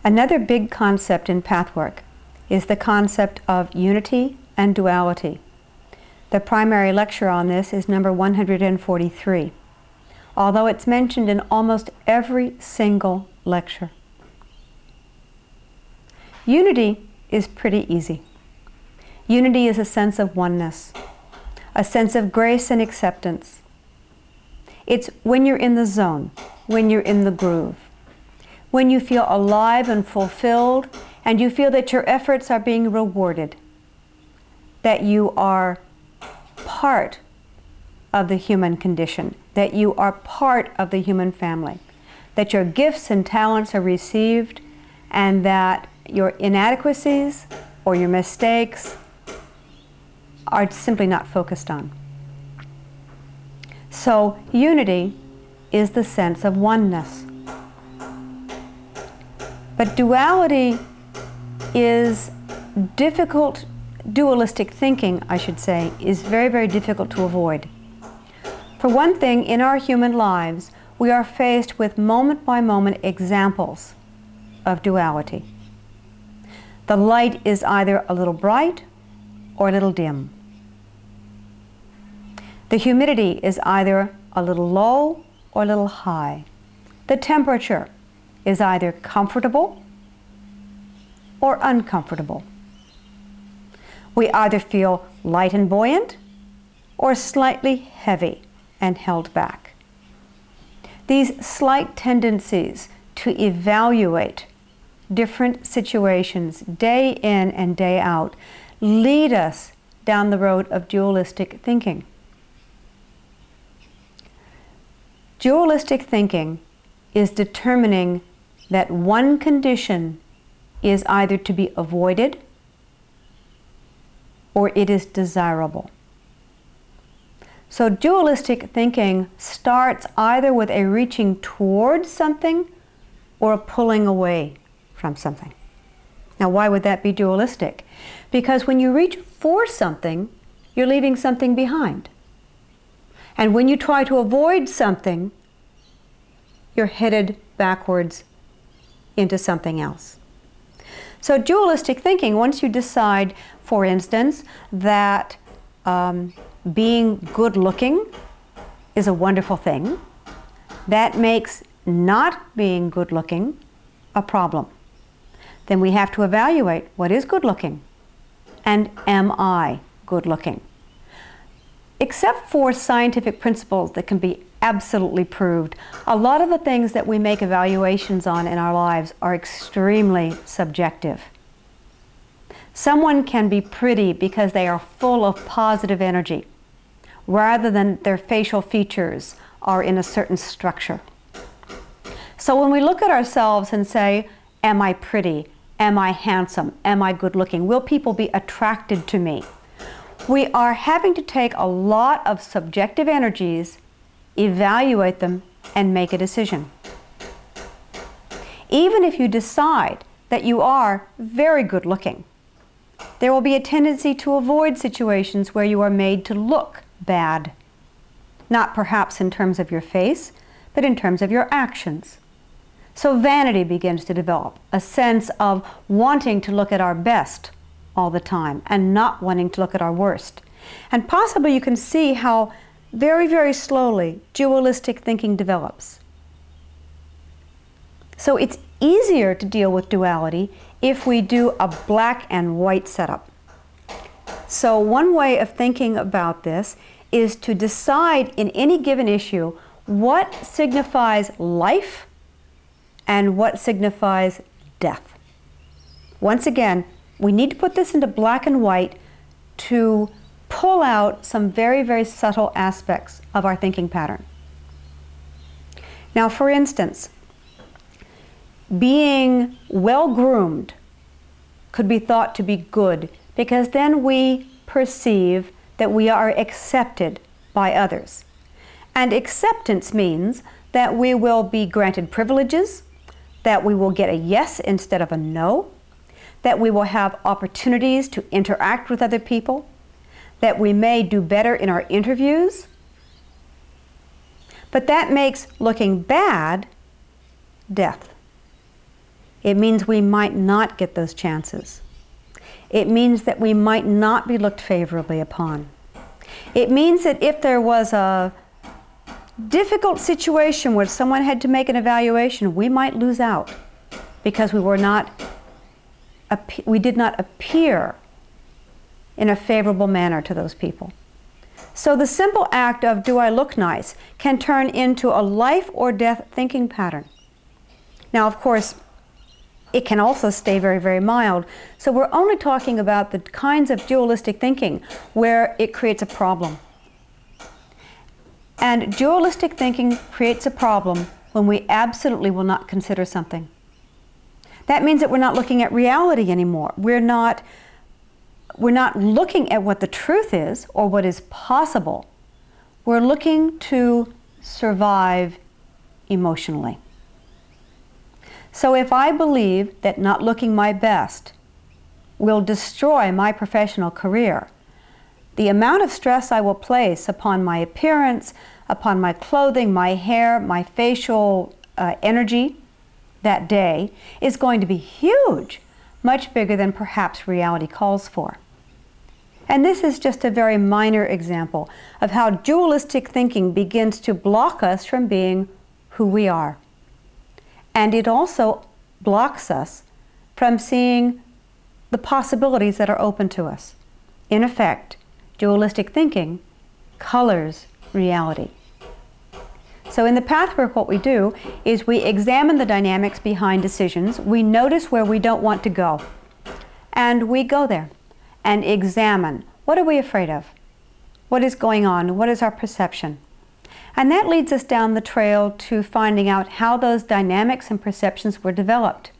Another big concept in Pathwork is the concept of unity and duality. The primary lecture on this is number 143, although it's mentioned in almost every single lecture. Unity is pretty easy. Unity is a sense of oneness, a sense of grace and acceptance. It's when you're in the zone, when you're in the groove, when you feel alive and fulfilled, and you feel that your efforts are being rewarded, that you are part of the human condition, that you are part of the human family, that your gifts and talents are received, and that your inadequacies or your mistakes are simply not focused on. So unity is the sense of oneness. But duality is difficult, dualistic thinking, I should say, is very, very difficult to avoid. For one thing, in our human lives, we are faced with moment-by-moment examples of duality. The light is either a little bright or a little dim. The humidity is either a little low or a little high. The temperature is either comfortable or uncomfortable. We either feel light and buoyant or slightly heavy and held back. These slight tendencies to evaluate different situations day in and day out lead us down the road of dualistic thinking. Dualistic thinking is determining that one condition is either to be avoided or it is desirable. So dualistic thinking starts either with a reaching towards something or a pulling away from something. Now, why would that be dualistic? Because when you reach for something, you're leaving something behind. And when you try to avoid something, you're headed backwards into something else. So dualistic thinking, once you decide, for instance, that being good-looking is a wonderful thing, that makes not being good-looking a problem. Then we have to evaluate what is good-looking, and am I good-looking? Except for scientific principles that can be absolutely proved, a lot of the things that we make evaluations on in our lives are extremely subjective. Someone can be pretty because they are full of positive energy, rather than their facial features are in a certain structure. So when we look at ourselves and say, am I pretty? Am I handsome? Am I good looking? Will people be attracted to me? We are having to take a lot of subjective energies, evaluate them, and make a decision. Even if you decide that you are very good looking, there will be a tendency to avoid situations where you are made to look bad. Not perhaps in terms of your face, but in terms of your actions. So vanity begins to develop, a sense of wanting to look at our best all the time and not wanting to look at our worst. And possibly you can see how very, very slowly dualistic thinking develops. So it's easier to deal with duality if we do a black and white setup. So one way of thinking about this is to decide in any given issue what signifies life and what signifies death. Once again, we need to put this into black and white to pull out some very, very subtle aspects of our thinking pattern. Now, for instance, being well-groomed could be thought to be good because then we perceive that we are accepted by others. And acceptance means that we will be granted privileges, that we will get a yes instead of a no, that we will have opportunities to interact with other people, that we may do better in our interviews. But that makes looking bad death. It means we might not get those chances. It means that we might not be looked favorably upon. It means that if there was a difficult situation where someone had to make an evaluation, we might lose out because we did not appear in a favorable manner to those people. So the simple act of, do I look nice, can turn into a life or death thinking pattern. Now, of course, it can also stay very, very mild. So we're only talking about the kinds of dualistic thinking where it creates a problem. And dualistic thinking creates a problem when we absolutely will not consider something. That means that we're not looking at reality anymore. We're not looking at what the truth is or what is possible. We're looking to survive emotionally. So if I believe that not looking my best will destroy my professional career, the amount of stress I will place upon my appearance, upon my clothing, my hair, my facial energy that day is going to be huge, much bigger than perhaps reality calls for. And this is just a very minor example of how dualistic thinking begins to block us from being who we are. And it also blocks us from seeing the possibilities that are open to us. In effect, dualistic thinking colors reality. So in the Pathwork, what we do is we examine the dynamics behind decisions. We notice where we don't want to go. And we go there and examine, what are we afraid of? What is going on? What is our perception? And that leads us down the trail to finding out how those dynamics and perceptions were developed.